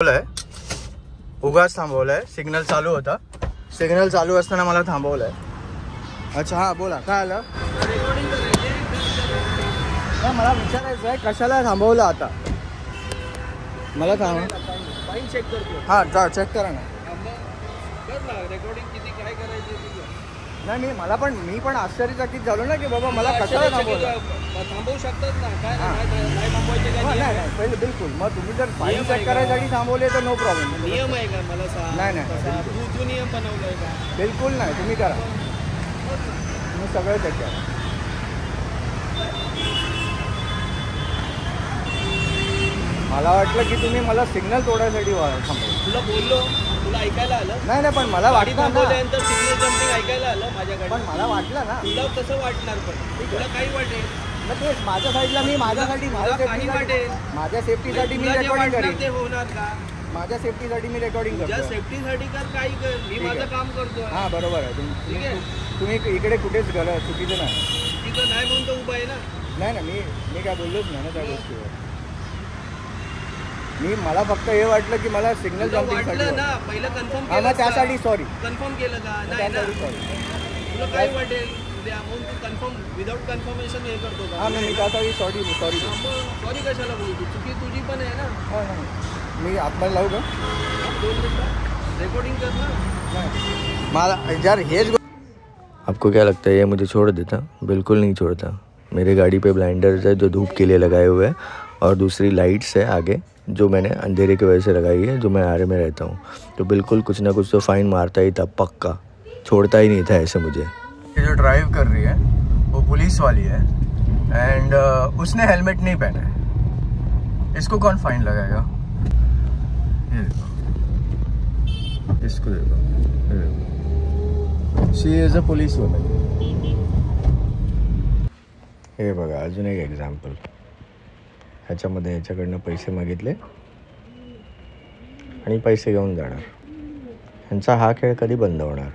थांबवलंय, उगाच थांबवलंय. सिग्नल चालू होता, सिग्नल चालू असताना मला थांबवलंय. अच्छा हां बोला, काय आलं? मला विचारायचं आहे कशाला थांबवलं आता. मला फाईन चेक करतो. हां चेक करा ना. रेकॉर्डिंग किती काय करायची. नाही मी पण आश्चर्यचकित झालो ना की बाबा मला कशाला थांबवलं. थांबवू शकतात ना, काय नाही थांबवायचे काय? नाही पहिले बिलकुल. मग तुम्ही जर फाईन चेक करायसाठी थांबवले तर नो प्रॉब्लेम. नियम आहे का मला सांग? नाही तू नियम बनवलाय का? बिलकुल नाही. तुम्ही करा, तुम्ही सगळं चेक करा. मला वाटलं की तुम्ही मला सिग्नल तोडायसाठी थांबवलं. तुला बोललो, तुला ऐकायला आलं? नाही पण मला वाटलं थांबवल्यानंतर सिग्नल जम्पिंग ऐकायला आलं माझ्याकडे. पण मला वाटलं ना. तुला कसं वाटणार? पण तुला काही वाटेल. मग तेच माझ्या साईडला मी माझ्यासाठी माझ्या सेफ्टीसाठी मी रेकॉर्डिंग करेन. ते होणार का? माझ्या सेफ्टीसाठी मी रेकॉर्डिंग करतो. सेफ्टीसाठी कर, काही कर, मी माझं काम करतो. हां बरोबर आहे. तुम्ही इकडे कुठेच चुकीचं नाही. तिथं नाही म्हणून तर उभा आहे ना. नाही मी काय बोललोच नाही ना त्या गोष्टीवर. मला फक्त हे वाटलं की मला सिग्नल जम्पिंगसाठी ना पहिलं कन्फर्म केलं. हां सॉरी कन्फर्म केलं का? नाही ना तुला काय वाटेल म्हणून तू कन्फर्म विदाउट कन्फर्मेशन हे करतो का? हां मी त्यासाठी सॉरी सॉरी कशाला बोलतो? चुकी तुझी पण आहे ना. हां मी आत्मा लावू का? 2 मिनिटं रेकॉर्डिंग कर ना. मला यार हेच. आपको क्या लगता है ये मुझे छोड़ देता? बिल्कुल नहीं छोड़ता. मेरे गाड़ी पे ब्लाइंडर्स है जो धूप के लिए लगाए हुए हैं और दूसरी लाइट्स है आगे जो मैंने अंधेरे की वजह से लगाई है, जो मैं आरे में रहता हूँ. तो बिल्कुल कुछ ना कुछ तो फ़ाइन मारता ही था, पक्का. छोड़ता ही नहीं था ऐसे मुझे. ये जो ड्राइव कर रही है वो पुलिस वाली है एंड उसने हेलमेट नहीं पहना है. इसको कौन फाइन लगाएगा? ये देखो, इसको देखो. शी इज अ पुलिस वुमन. हे बघा अजून एक एक्झाम्पल. ह्याच्यामध्ये ह्याच्याकडनं पैसे मागितले आणि पैसे घेऊन जाणार. ह्यांचा हा खेळ कधी बंद होणार?